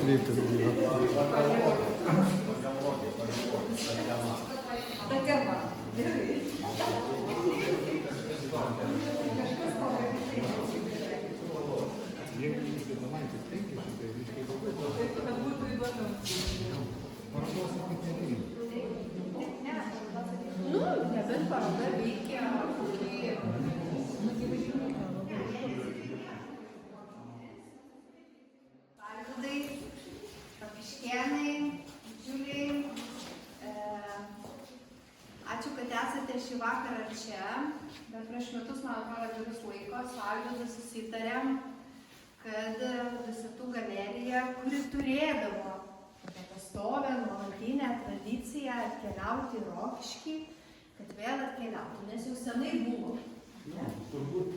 kreiptis buvo. Jeigu jūs vienamaitis 500, tai reiškia daugiau. Kad būtų įdomu. Parodos apie nereikia. Nu, nebent paroda veikia Alvydai, Rokiškėnai, didžiuliai, ačiū, kad esate šį vakarą čia, bet prieš metus, man atrodo, gerus laiko su Alvydu susitarėm, kad Dusetų galerija, kuri turėdavo pastovę, nuolatinę tradiciją atkeliauti į Rokiškį, kad vėl atkeliautų, nes jau senai buvo. Turbūt,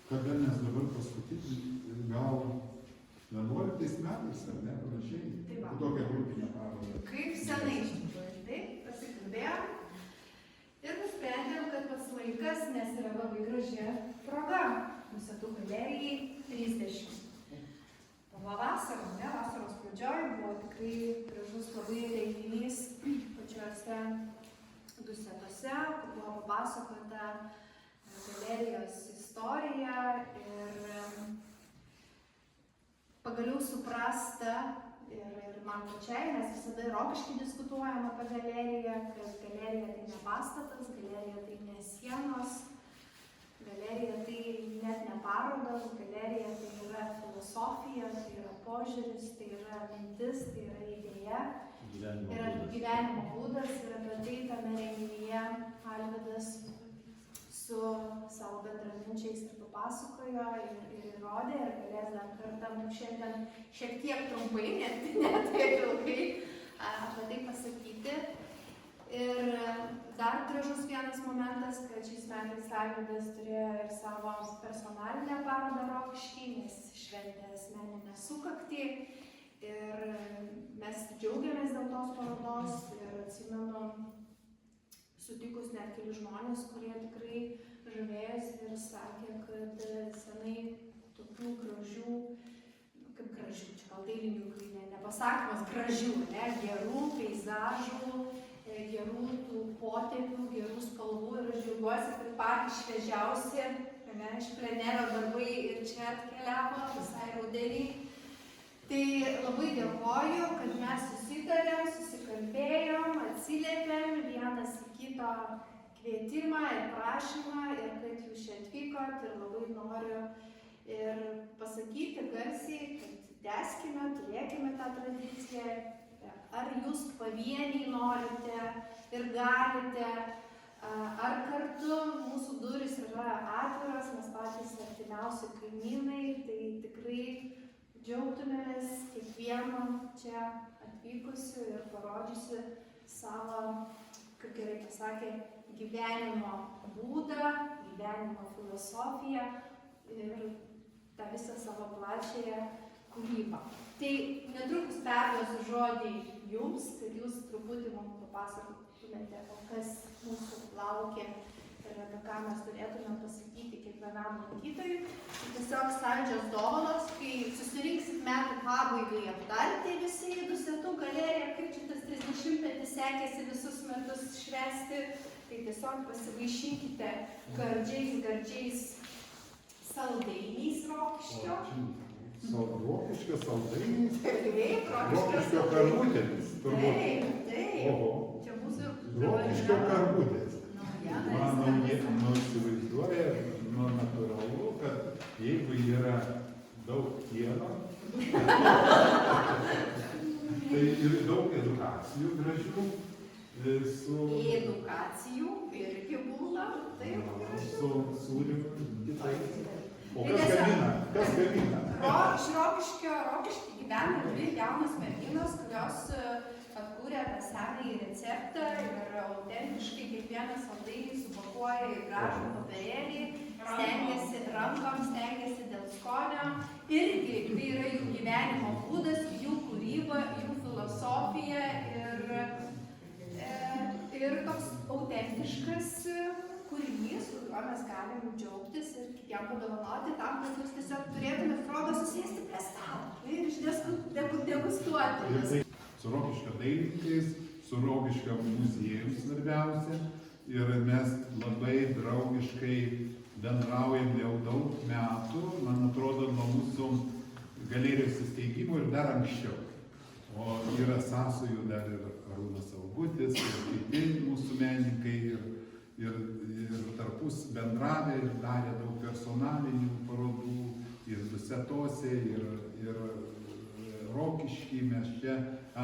kada mes dabar paskutinį, gal 11 metais, ar ne, panašiai, tokia grupinė paroda. Kaip senai iš tikrųjų, taip, pasikalbėjom ir nusprendėm, kad pats laikas, nes yra labai graži proga, Dusetų galerijai 30. Buvo vasara, ne, vasaros pradžioj buvo tikrai gražus labai renginys pačiuose Dusetuose, kur buvo papasakota galerijos istorija ir pagaliau suprasta ir man pačiai, mes visada Rokišky diskutuojam apie galeriją, kad galerija tai ne pastatas, galerija tai ne sienos, galerija tai net ne parodos, galerija tai yra filosofija, tai yra požiūris, tai yra mintis, tai yra idėja, yra gyvenimo būdas ir apie tai tame renginyje Alvydas su savo bendraminčiais ir papasakojo ir įrodė ir galės dar kartą mums šiandien šiek tiek trumpai, net taip ilgai apie tai pasakyti. Ir dar gražus vienas momentas, kad šiais metais Alvydas turėjo ir savo personalinę parodą Rokišky, nes šventė asmeninę sukaktį. Ir mes džiaugiamės dėl tos parodos ir atsimenu sutikus net keli žmonės, kurie tikrai žavėjosi ir sakė, kad senai tokių gražių, kaip gražių, čia gal dailininkui nepasakymas gražių, ne, gerų peizažų, gerų tų potėpių, gerų spalvų ir aš džiaugiuosi, kad patys šviežiausi, ne, iš plenero darbai ir čia atkeliavo visai rudenį. Tai labai dėkoju, kad mes susitarėm, susikalbėjom, atsiliepėm vienas į kito kvietimą ir prašymą ir kad jūs čia atvykot ir labai noriu ir pasakyti garsiai, kad tęskime, turėkime tą tradiciją. Ar jūs pavieniai norite ir galite, ar kartu mūsų durys yra atviros, mes patys artimiausi kaimynai, tai tikrai džiaugtumėmės kiekvienu čia atvykusiu ir parodžiusi savo, kaip gerai pasakė, gyvenimo būdą, gyvenimo filosofiją ir tą visą savo plačiąją kūrybą. Tai netrukus perduosiu žodį jums, kad jūs truputį mums papasakotumėte, kas mūsų laukia ir apie ką mes turėtume pasakyti kiekvienam lankytojui. Tiesiog saldžios dovanos, kai susirinksit metų pabaigai aptarti visi į Dusetų galeriją, kaip čia tas 30-metį sekėsi visus metus švęsti, tai tiesiog pasivaišinkite gardžiais saldainiais Rokiškio. Rokiškio saldainiais? Taip, Rokiškio karvutėmis, turbūt. Taip. Oho. Čia mūsų Rokiškio karvutės. Mano įsivaizduoja, natūralu, kad jeigu yra daug pieno, tai ir daug edukacijų gražių su... Edukacijų irgi būna, taip. Su sūrimu kitais. O kas gamina? Kas gamina? Iš Rokiškio gyvena dvi jaunos merginos, kurios atkūrė tą senąjį receptą ir autentiškai kiekvieną saldainį supakuoja į gražų popierėlį, stengiasi dėl skonio. Irgi tai yra jų gyvenimo būdas, jų kūryba, jų filosofija ir toks autentiškas kūrinys, kuriuo mes galim džiaugtis ir jam padovanoti tam, kad jūs tiesiog turėtumėte progą susėsti prie stalo ir degustuoti. Su Rokiškio dailininkais, su Rokiškio muziejum svarbiausia. Ir mes labai draugiškai bendraujam jau daug metų, man atrodo, nuo mūsų galerijos įsteigimo ir dar anksčiau. O yra sąsajų dar ir Arūnas Augutis, ir kiti mūsų menininkai, ir tarpus bendravė, ir darė daug personalinių parodų, ir Dusetose, ir Rokišky, mes čia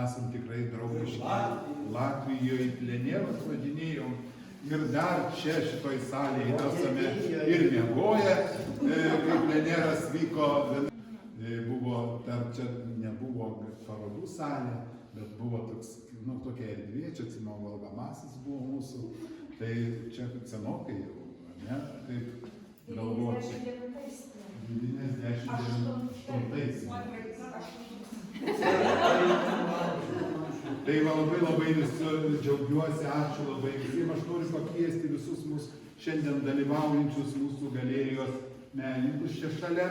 esam tikrai draugiški. Latvijoje į plenerus važinėjom, ir dar čia šitoj salėje esame ir miegoję, kai pleneras vyko. Buvo, dar čia nebuvo parodų salė, bet buvo tokia erdvė, čia Cimo valgomasis buvo mūsų, tai čia senokai jau, ne? Taip galvoti. 99. Tai labai džiaugiuosi, ačiū labai visiems, aš noriu pakviesti visus mus šiandien dalyvaujančius mūsų galerijos menininkus čia šalia,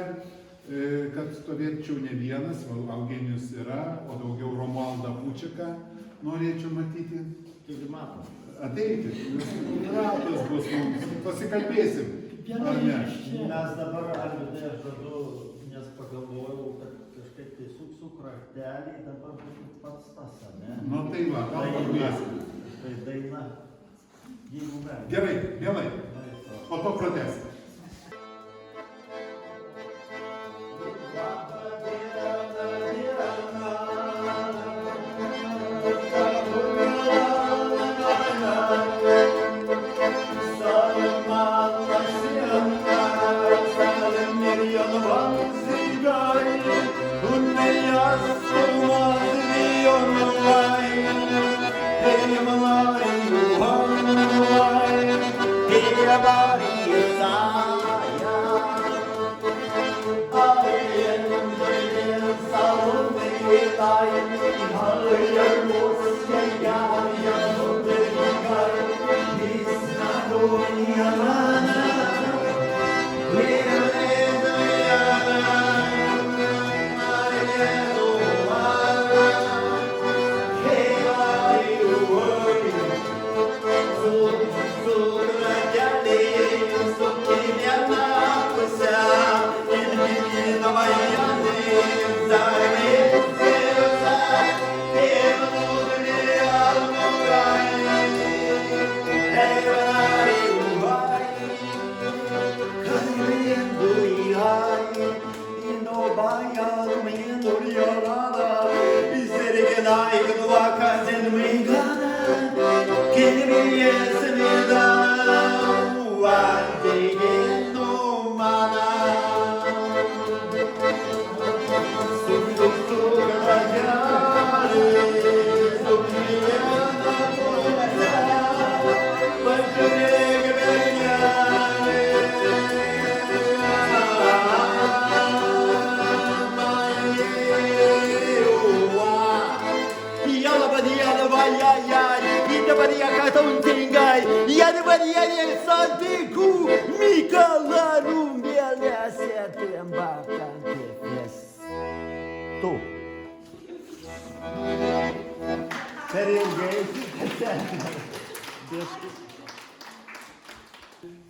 kad stovėčiau ne vienas, Eugenijus yra, o daugiau Romualdą Pučiką norėčiau matyti. Ateikit, ratas bus mums, pasikalbėsim, ar ne? Mes dabar, Alvydai, aš žadu, nes pagalvojau, kad kažkaip tai su krachtelį dabar būtų pats tas, ne? Nu tai va, gal pakviesim. Tai daina, jeigu mes. Gerai, mielai, po to pratęsim.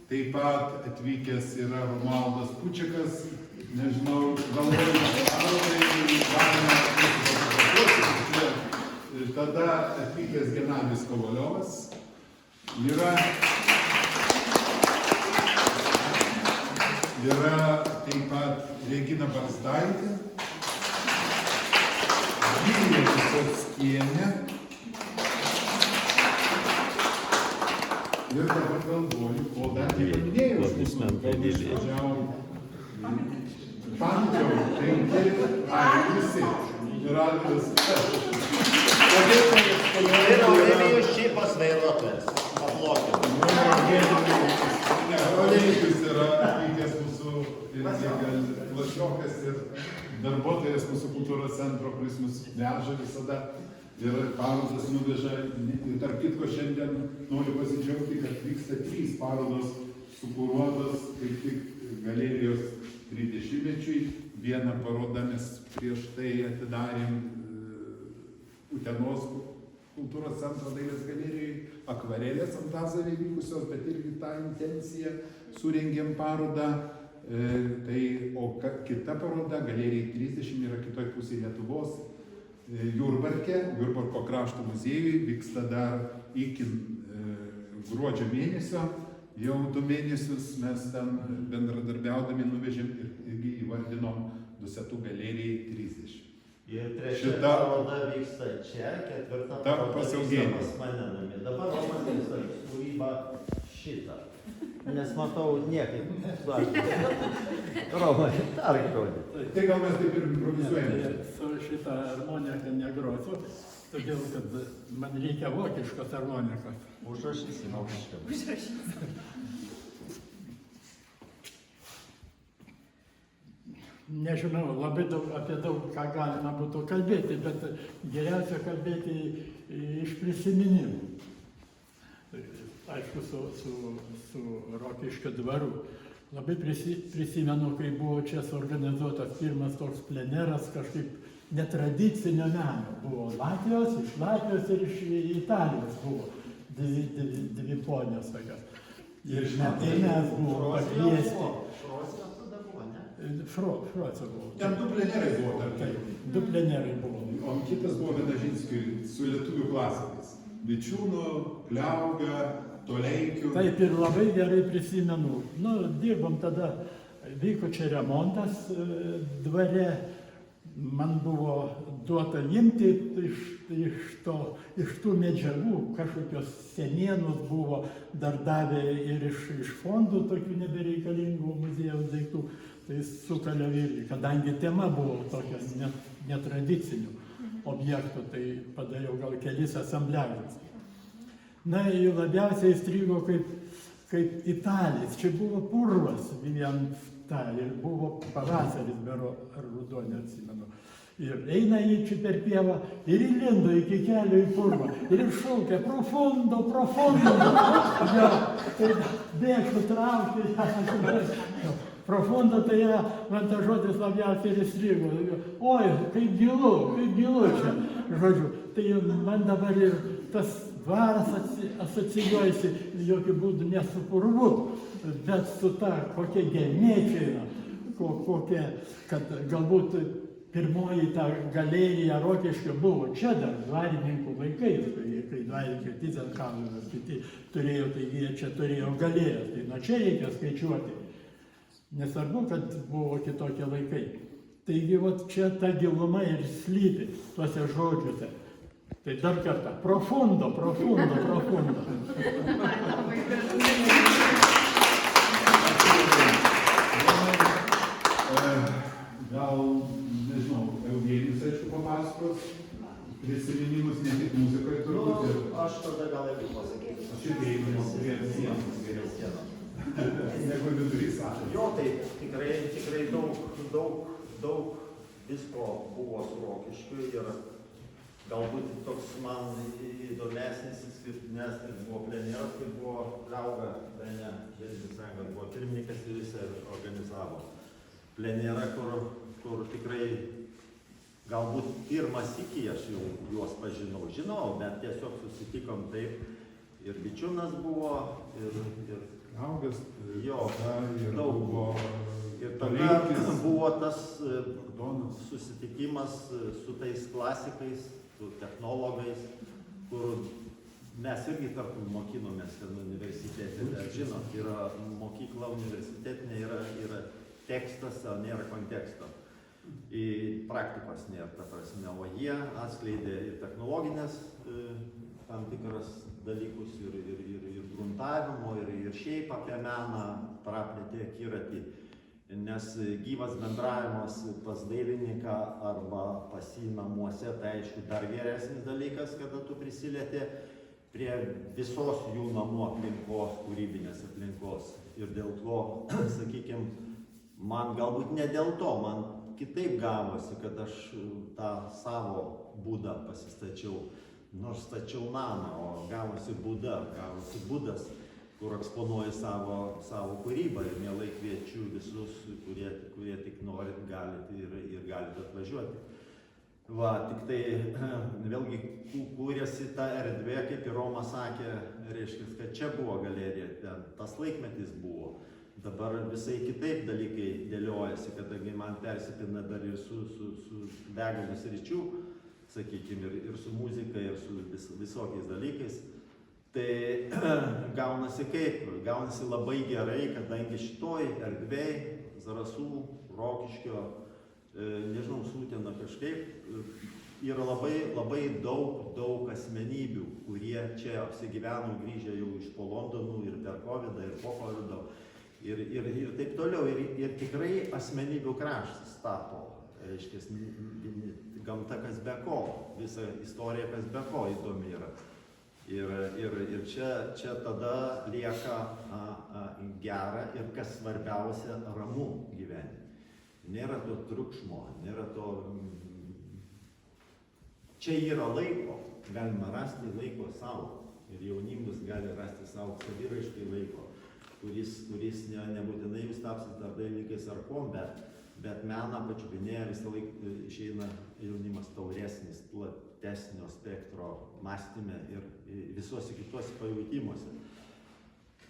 Taip pat atvykęs yra Romualdas Pučikas, nežinau, tada atvykęs Genadijus Kovaliovas, yra taip pat Regina Barzdaitė, Vilija Visockienė. Ir dabar galvoju, o dar nepaminėjau, išvažiavau Pankiau, tai visi. Ir Alvydas. Ir Aurelijus Šypas vairuotojas. Aplokim. Ne, Aurelijus yra atvykęs mūsų klasiokas ir darbuotojas mūsų kultūros centro, kuris mus veža visada. Ir parodas nuveža, tarp kitko šiandien noriu pasidžiaugti, kad vyksta 3 parodos sukuruotos kaip tik galerijos 30-mečiui. Vieną parodą mes prieš tai atidarėm Utenos kultūros centro dailės galerijoje, akvarelės Antazavėje vykusios, bet irgi tą intenciją surengėm parodą. O kita paroda, galerijai 30, yra kitoj pusėje Lietuvos, Jurbarko krašto muziejui, vyksta dar iki gruodžio mėnesio. Jau 2 mėnesius mes ten bendradarbiaudami nuvežėm ir irgi įvardinom Dusetų galerijai 30. Ir 3 paroda vyksta čia, 4 paroda vyksta pas mane namie. Dabar Romas vyksta kūryba šitą. Nes matau niekaip. Romai, tark žodį. Tai gal mes taip ir improvizuojame. Su šitą harmoniką negrosiu, todėl kad man reikia vokiškos harmonikos. Užrašysim vokišką. Nežinau, labai apie daug ką galima būtų kalbėti, bet geriausia kalbėti iš prisiminimų. Aišku, su Rokiškio dvaru. Labai prisimenu, kai buvo čia suorganizuotas pirmas toks pleneras, kažkaip netradicinio meno. Buvo Latvijos, iš Latvijos ir iš Italijos buvo dvi ponios tokios. Ir mes buvo pakviesti. Šroce buvo. Ten 2 plenerai buvo, tarp. 2 plenerai buvo. O kitas buvo Vidažinskiui su lietuvių klasikais. Vičiūnu, Kliauga, Toleikiu. Taip ir labai gerai prisimenu. Dirbom tada, vyko čia remontas dvare. Man buvo duota imti iš tų medžiagų, kažkokios senienos buvo, dar davė ir iš fondų tokių nebereikalingų muziejaus daiktų. Tai sukaliau irgi, kadangi tema buvo tokia netradicinių objektų, tai padariau gal kelis asambliažus. Na, jau labiausiai įstrigo kaip Italis. Čia buvo purvas vien ta ir buvo pavasaris, bero ar ruduo, neatsimenu. Ir eina jį čia per pievą ir įlindo iki kelio į purvą. Ir šaukia, profundo, profundo. Jo, tai bėgtų traukti. Profundo tai yra, man tas žodis labiausiai ir įstrigo. Oi, kaip gilu čia. Žodžiu, tai man dabar ir tas dvaras asocijuojasi jokių būdų ne su purvu, bet su ta, kokia gelmė čia yra, kokia, kad galbūt pirmoji ta galerija Rokiškio buvo čia dar dvarininkų laikais, kai dvarininkai Tyzenhauzas, kiti turėjo, taigi jie čia turėjo galerijas, tai nuo čia reikia skaičiuoti. Nesvarbu, kad buvo kitokie laikai. Taigi, čia ta giluma ir slypi tuose žodžiuose. Tai dar kartą, profundo. Gal, nežinau, Eugenijus, aišku, papasakos prisiminimus ne tik muzikoje turbūt. Aš tada gal ir pasakysiu. Aš irgi einu prie sienos geriau. Negu vidurys salės. Jo, tai tikrai daug visko buvo su Rokiškiu ir galbūt toks man įdomesnis, išskirtinesnis buvo pleneras, kai buvo Kliauga, Bene, Žemės sąjungos buvo pirmininkas ir jis organizavo plenerą, kur tikrai galbūt pirmas iki aš jau juos žinau, bet tiesiog susitikom taip ir Vičiūnas buvo ir Augas, jo, daug buvo. Ir tada buvo tas susitikimas su tais klasikais, su technologais, kur mes irgi kartu mokinomės ten universitete. Žinot, yra mokykla universitetinė, yra tekstas, o nėra konteksto. Praktikos nėra, ta prasme, o jie atskleidė ir technologinės tam tikras dalykus ir gruntavimo, ir šiaip apie meną praplėtė akiratį. Nes gyvas bendravimas pas dailininką arba pas jį namuose, tai aišku dar geresnis dalykas, kada tu prisilieti prie visos jų namų aplinkos, kūrybinės aplinkos. Ir dėl to, sakykime, man galbūt ne dėl to, man kitaip gavosi, kad aš tą savo būdą pasistačiau. Nors stačiau namą, o gavosi būdas, kur eksponuoju savo kūrybą ir mielai kviečiu visus kurie tik norit, galit ir galite atvažiuoti. Va, tik tai vėlgi kūrėsi ta erdvė, kaip ir Romas sakė, reiškia, kad čia buvo galerija, ten tas laikmetis buvo. Dabar visai kitaip dalykai dėliojasi, kadangi man persipina dar ir su begalės ryčių, sakykime, ir su muzika, ir su visokiais dalykais. Tai gaunasi kaip? Gaunasi labai gerai, kadangi šitoj erdvėj, Zarasų, Rokiškio, nežinau, Sūtena kažkaip, yra labai daug asmenybių, kurie čia apsigyveno grįžę jau iš po Londonų ir per COVID ir po COVID ir taip toliau. Ir tikrai asmenybių kraštas tapo, reiškia, gamta kas be ko, visa istorija kas be ko įdomi yra. Ir čia tada lieka gera ir kas svarbiausia, ramu gyventi. Nėra to triukšmo, nėra to... Čia yra laiko, galima rasti laiko savo. Ir jaunimas gali rasti savo saviraiškai laiko, kuris nebūtinai jūs tapsit ar dailininkais ar ko, bet meną pačiupinėję visą laiką išeina jaunimas tauresnis, platesnio spektro mąstyme ir visuose kituose pajūtimuose.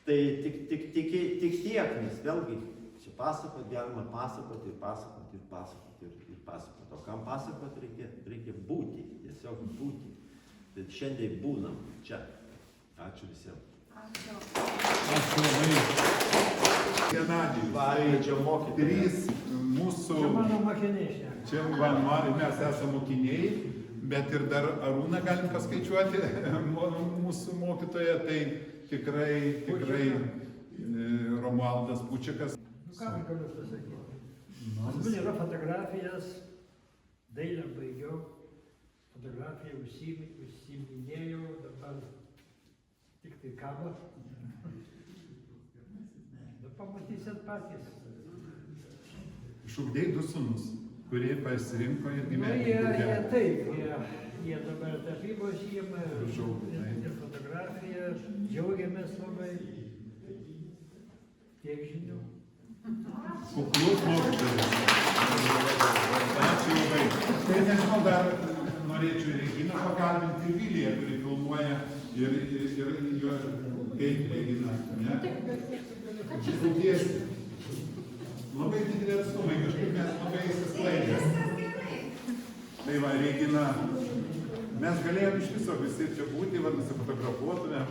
Tai tik tiek, nes vėlgi čia pasakot galima pasakoti ir pasakoti ir pasakoti ir pasakoti. O kam pasakoti reikia būti, tiesiog būti. Tai šiandien būnam čia. Ačiū visiems. Ačiū. Ačiū labai. Genadijus. Pakviečiau mokytis. 3 mūsų... Čia mano mokiniai. Čia mes esame mokiniai, bet ir dar Arūną galim paskaičiuoti, mūsų mokytoją, tai tikrai Romualdas Pučikas. Ką galiu pasakyti? Pas mane yra fotografijas, dailę baigiau, fotografiją užsiiminėjau, dabar tik tai kabo. Bet pamatysit patys. Išugdėjai 2 sūnus, kurie pasirinko ir gyvenimo. Jie dabar tapybos įima ir fotografiją, džiaugiamės labai. Tiek žinių. Kuklus mokytojas. Ačiū labai. Tai nežinau, dar norėčiau Reginą pakalbinti, Viliją, kuri filmuoja ir jo kaip Regina. Labai didelį atstumai, kažkaip mes labai įsisklaidė. Tai va, Regina, mes galėjom iš viso visi čia būti, va, nusifotografuotume.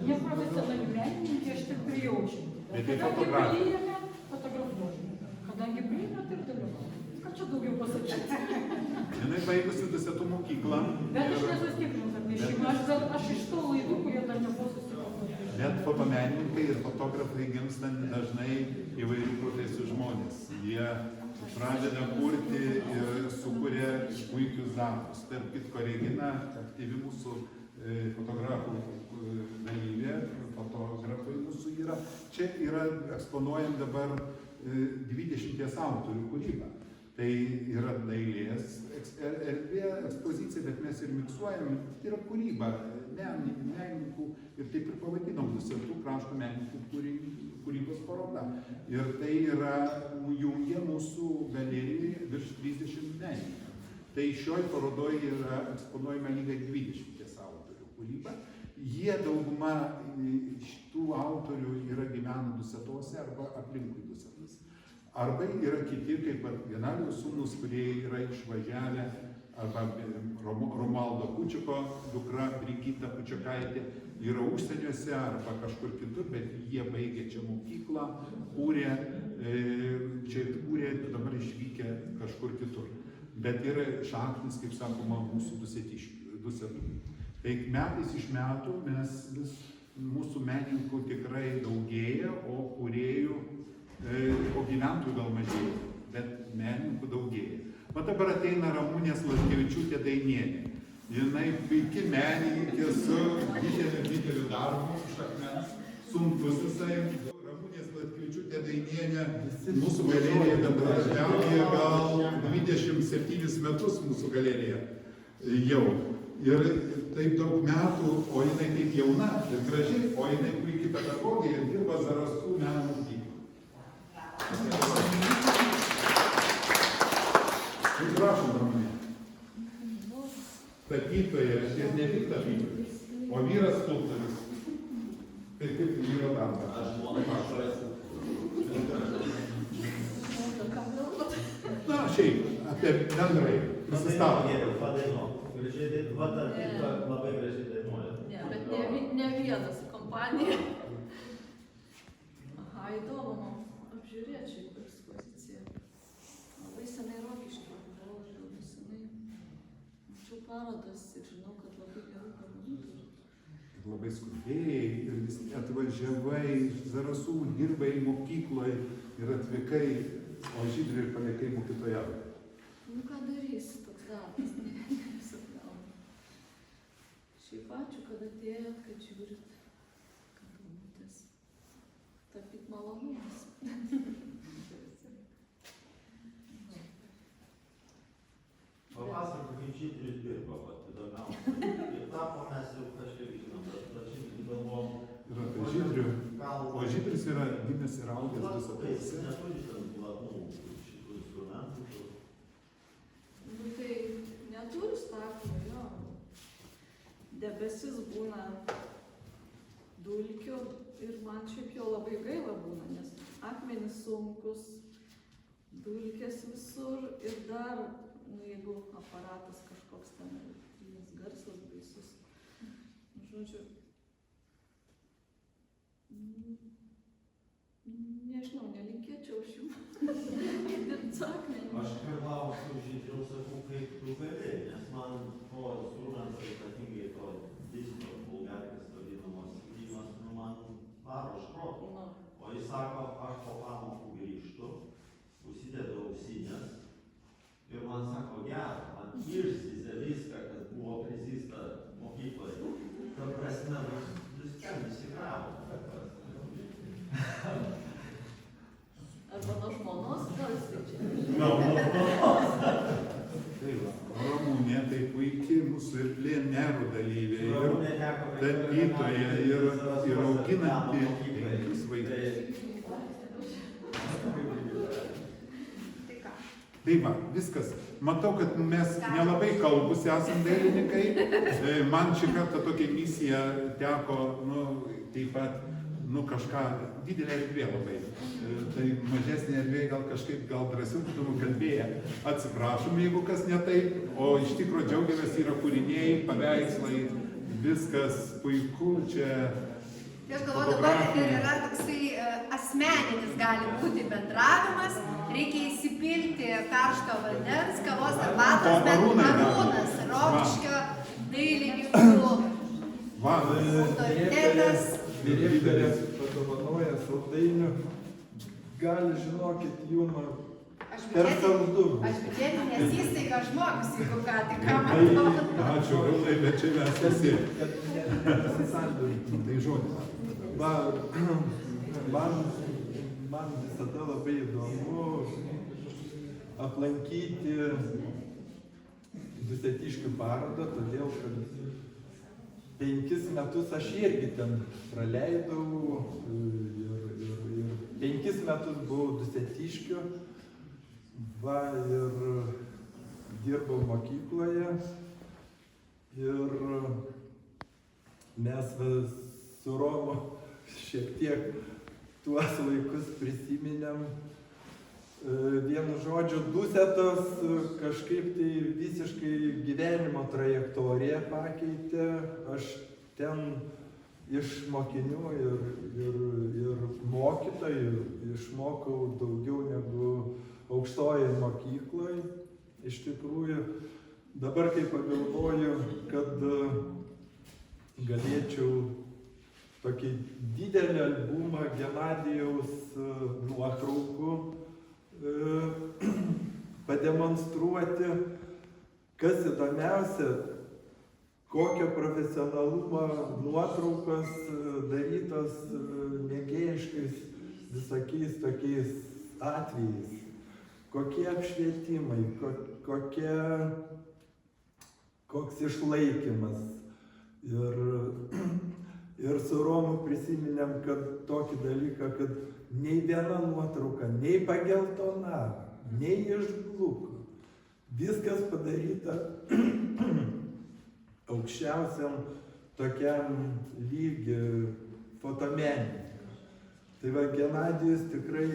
Я профессиональный мельник, aš tik prijaučiu. Bet tai Kadangi fotografija. priėjome, fotografuojame. Kadangi priėjome, taip dalyvauju. Ką čia daugiau pasakyti? Jinai baigusi Dusetų mokyklą. Bet aš nesustikrinau tą piešimą. Aš iš tų laidų, kurie dar nebuvo susitikti. Bet fotomenininkai ir fotografai gimsta dažnai įvairių profesijų žmonės. Jie pradeda kurti ir sukuria puikius darbus. Tarp kitko, Regina, aktyvi mūsų fotografų dalyvė, fotografai mūsų yra. Čia yra eksponuojam dabar 20 autorių kūrybą. Tai yra dailės erdvė, ekspozicija, bet mes ir miksuojam, tai yra kūryba, menininkų ir taip ir pavadinom Dusetų krašto menininkų kūrybos paroda. Ir tai yra jungia mūsų galerijoje virš 30 menininkų. Tai šioj parodoje yra eksponuojama lygiai 20 autorių kūryba. Jie dauguma šitų autorių yra gyvena Dusetose arba aplinkui Dusetus. Arba yra kiti, kaip Genadijos sūnus, kurie yra išvažiavę, arba Romualdo Pučiko dukra Brigita Pučiakaitė yra užsieniuose arba kažkur kitur, bet jie baigė čia mokyklą, kūrė, dabar išvykę kažkur kitur. Bet yra šaknis, kaip sakoma, mūsų Dusetų. Tai metais iš metų mūsų menininkų tikrai daugėja, o kūrėjų, o gyventojų gal mažėja, bet menininkų daugėja. O dabar ateina Ramunės Latkevičiūtė Dainienė. Jinai puiki menininkė su dideliu darbu iš akmens, sunkus visai. Ramunės Latkevičiūtė Dainienė mūsų galerija bendradarbiauja gal 27 metus mūsų galerija jau. Ir taip daug metų, o jinai taip jauna ir graži, o jinai puikiai pedagogė ir dirba Zarasų meno mokyklą. tapytoja ir ne tik tapytojas, o vyras skulptorius. Tai kaip vyro darbas? Aš žmoną prašau. Na, šiaip, apie bendrai, prisistatymą. Padainuok. Gražiai dainuoja, tarp kitko labai gražiai dainuoja. Ne, bet ne vienas kompanija. Aha, įdomu man apžiūrėti šitą ekspoziciją. Labai senai Rokiškyje buvau, aš labai senai mačiau parodas ir žinau, kad labai gerų parodų turi. Labai skubėjai ir vis atvažiavai iš Zarasų, dirbai mokykloje ir atvykai, o Žydrė ir palikai mokytojauti. Nu ką darysi, toks darbas, ne visą gaunu. Šiaip ačiū, kad atėjot, kad žiūrit, kad domitės. Tapyt malonumas. Papasakok, kaip Žydris dirba, vat įdomiausia. Ir tapo mes jau kažkiek žinom, bet Žydris galvom. Ir apie Žydrių. O Žydris yra gimęs ir augęs visą Tai jis pusę. neturi ten planų šitų instrumentų. Nu tai neturi staklių, jo. Debesis būna dulkių ir man šiaip jo labai gaila būna, nes akmenys sunkus, dulkės visur ir dar, nu jeigu aparatas kažkoks ten, elektrinis garsas baisus. Nu, žodžiu, nežinau, nelinkėčiau aš jum dirbt su akmeniu. Aš klausiu Žydriau, sakau, kaip tu gali, nes man to instrumento, ypatingai to disco bulgarkės vadinamos skrymas, nu man varo iš proto. Nu, O jis sako, aš po pamokų grįžtu, užsidedu ausinės ir man sako, gera, man išsisė viską, kas buvo prisista mokykloje. Ta prasme, viską įsikravo. arba nuo žmonos, gal jisai čia. Tai va, Ramūnė tai puikiai mūsų ir plenerų dalyvė, ir tapytoja, ir auginanti 5 vaikus. Tai ką? Tai va, viskas. Matau, kad mes nelabai kalbus esam dailininkai. Man šį kartą tokia misija teko, taip pat, kažką, didelė erdvė labai. Tai mažesnė erdvė gal kažkaip, gal drąsiau būtume kalbėję. Atsiprašom, jeigu kas ne taip, o iš tikrųjų džiaugiamės yra kūriniai, paveikslai, viskas puiku, čia Tai aš galvoju, dabar ir yra toksai asmeninis gali būti bendravimas, reikia įsipilti karšto vandens, kavos arbatos, bet Arūnas, Rokiškio dailininkų autoritetas. Direktorė padovanoja saldainių, gali, žinokit, jum per saldumą. Aš biudžetinės įstaigas žmogus, jeigu ką, tai ką matau. ačiū, Rūtai, bet čia mes visi. Kad nesisandurėtum. Tai žodis. Man visada labai įdomu aplankyti Dusetiškių parodą, todėl kad 5 metus aš irgi ten praleidau ir 5 metus buvau Dusetiškių ir dirbau mokykloje ir mes su Romu šiek tiek tuos laikus prisiminėm. Vienu žodžiu, Dusetos kažkaip tai visiškai gyvenimo trajektoriją pakeitė. Aš ten iš mokinių ir mokytojų išmokau daugiau negu aukštojoje mokykloje. Iš tikrųjų, dabar kai pagalvoju, kad galėčiau tokį didelį albumą Genadijaus nuotraukų pademonstruoti, kas įdomiausia, kokio profesionalumo nuotraukos darytos mėgėjiškais visokiais tokiais atvejais, kokie apšvietimai, koks išlaikymas. Ir su Romu prisiminėm, kad tokį dalyką, kad nei viena nuotrauka, nei pageltonavo, nei išbluko. Viskas padaryta aukščiausiam tokiam lygiui fotomenininką. Tai va, Genadijus tikrai,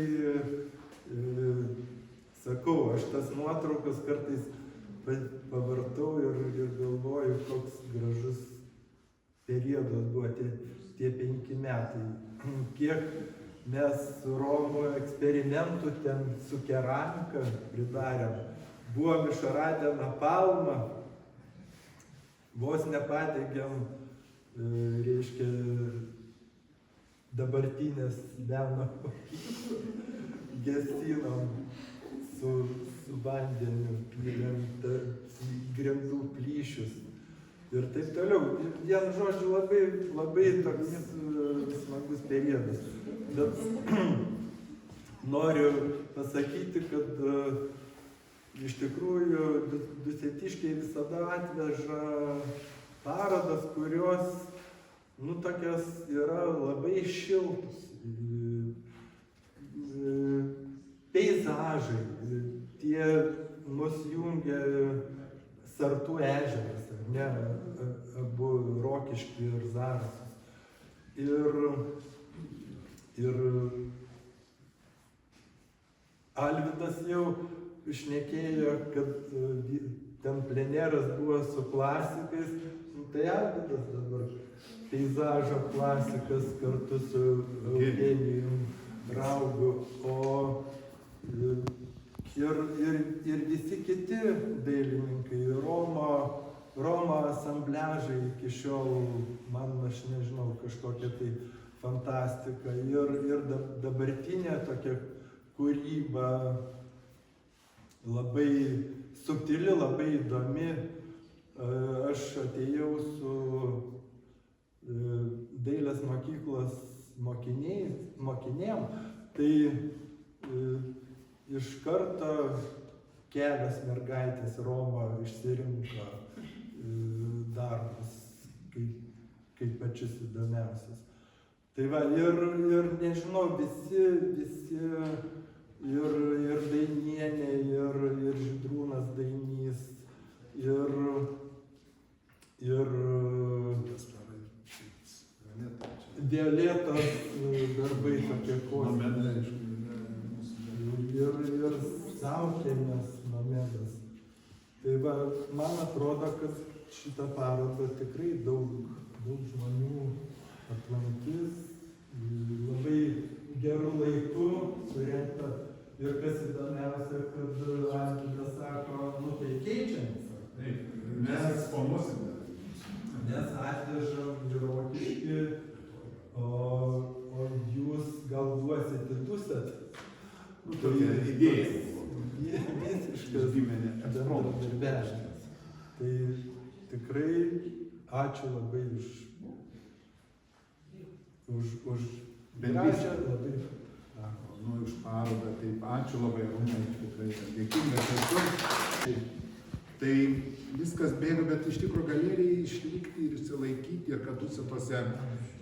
sakau, aš tas nuotraukas kartais pavartau ir galvoju, koks gražus periodas buvo tie 5 metai. Kiek mes su Romu eksperimentų ten su keramika pridarėm. Buvom išradę napalmą, vos nepadegėm, reiškia, dabartinės meno gesinom su vandeniu, pylėm grindų plyšius ir taip toliau. Vienu žodžiu, labai toks smagus periodas. Bet noriu pasakyti, kad iš tikrųjų dusetiškiai visada atveža parodas, kurios, tokios yra labai šiltos. Peizažai, tie mus jungia Sartų ežeras, ne, abu Rokiškį ir Zarasus. Ir Alvydas jau šnekėjo, kad ten pleneras buvo su klasikais, tai Alvydas dabar peizažo klasikas kartu su Eugenijum Raugu, ir visi kiti dailininkai, Romo asambliažai iki šiol, aš nežinau, kažkokia tai fantastika, ir dabartinė tokia kūryba labai subtili, labai įdomi. Aš atėjau su dailės mokyklos mokinėm, tai iš karto kelios mergaitės Romo išsirinko darbus kaip pačius įdomiausius. Tai va, ir nežinau, visi, ir Dainienė, ir Žydrūnas Dainys, ir Violetos darbai tokie kosminiai. Ir Saukienės Nomedas. Tai va, man atrodo, kad šitą parodą tikrai daug žmonių aplankys, labai gerų laikų surengta. Ir kas įdomiausia, kad Alvydas sako, tai keičiamės. Mes eksponuosime. Mes atvežam į Rokiškį, o jūs gal duosit į Dusetą. Tokia idėja. Visiškas bendradarbiavimas. Tai tikrai ačiū labai už gražią labai. Už parodą, taip, ačiū labai, Arūnai, tikrai dėkingas esu. Tai viskas bėga, bet iš tikrųjų galerijai išlikti ir išsilaikyti, ir kad Dusetose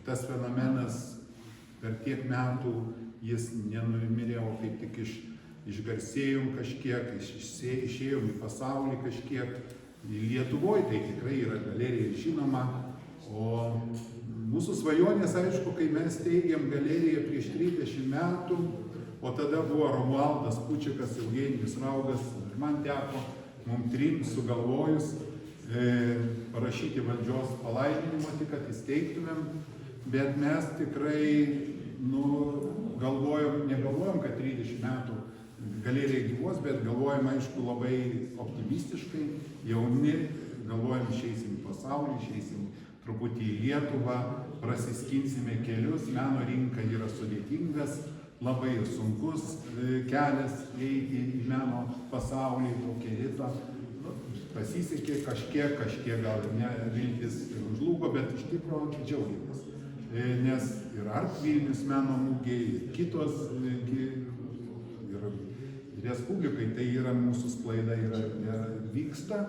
tas fenomenas per tiek metų jis nenumirė, o kaip tik išgarsėjom kažkiek, išėjom į pasaulį kažkiek. Lietuvoje tai tikrai yra galerija žinoma, o mūsų svajonės, aišku, kai mes steigėm galeriją prieš 30 metų, o tada buvo Romualdas Pučikas, Eugenijus Raugas, ir man teko mums trim sugalvojus parašyti valdžios palaiminimą, tik kad įsteigtumėm, bet mes tikrai negalvojom, kad 30 metų galerija gyvos, bet galvojom, aišku, labai optimistiškai, jauni, galvojom, išeisim į pasaulį, išeisim truputį į Lietuvą, prasiskinsime kelius, meno rinka yra sudėtingas, labai sunkus kelias eiti į meno pasaulį, tokia rita. Pasisekė kažkiek gal ne viltis žlugo, bet iš tikrųjų džiaugiamės. Nes ir Art Vilnius meno mūgiai, kitos, ir Respublikai, tai yra mūsų sklaida, vyksta.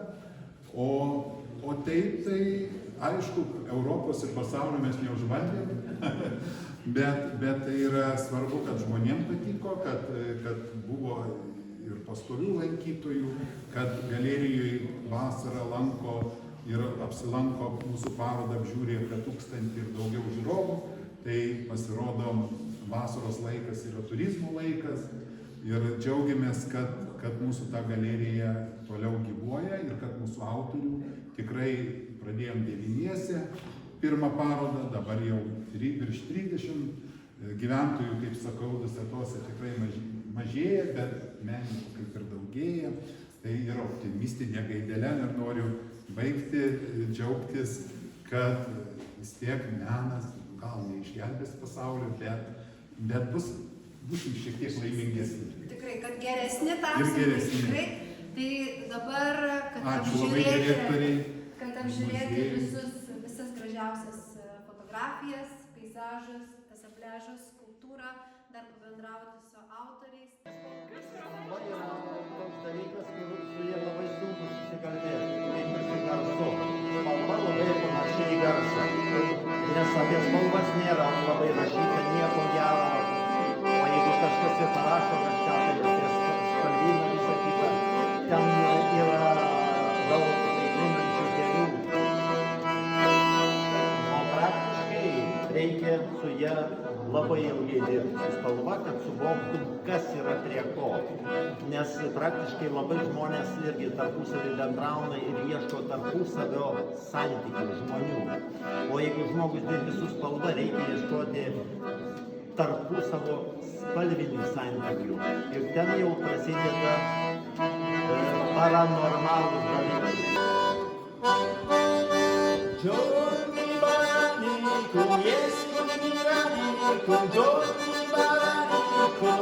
O taip, tai aišku, Europos ir pasaulio mes neužvaldėm, bet tai yra svarbu, kad žmonėms patiko, kad buvo ir pastovių lankytojų, kad galerijoje vasarą lanko ir apsilanko mūsų parodą apžiūrė apie 1000 ir daugiau žiūrovų, tai pasirodo vasaros laikas yra turizmo laikas ir džiaugiamės, kad mūsų ta galerija toliau gyvuoja ir kad mūsų autorių tikrai pradėjom 9 pirmą parodą, dabar jau virš 30 gyventojų, kaip sakau, Dusetose tikrai mažėja, bet menininkų kaip ir daugėja. Tai yra optimistinė gaidelė ir noriu baigti, džiaugtis, kad vis tiek menas gal neišgelbės pasaulio, bet būsim šiek tiek laimingesni. Tikrai, kad geresni Ir tapsim. geresni. Tikrai. Tai dabar, Ačiū labai direktoriai. kad apžiūrėti muziejui. visas gražiausias fotografijas, peizažus, asambliažus, skulptūrą, dar pabendrauti su autoriais. Kalba yra toks dalykas, kur su jie labai sunku susikalbėti, kaip ir su garsu. Kalba labai panaši į garsą, nes apie spalvas nėra labai rašyta nieko gero. O jeigu kažkas ir parašo kažką, tai apie spalvyną visą kitą, ten yra daug einančių gėlių. O praktiškai reikia su ja labai ilgai dirbti su spalva, kad suvoktum, kas yra prie ko. Nes praktiškai labai žmonės irgi tarpusavį bendrauna ir ieško tarpusavio santykių žmonių. O jeigu žmogus dirbi su spalva, reikia ieškoti tarpusavio spalvinių santykių. Ir ten jau prasideda paranormalūs dalykai. Giorni barani, con riesco di mirare, con giorni barani, con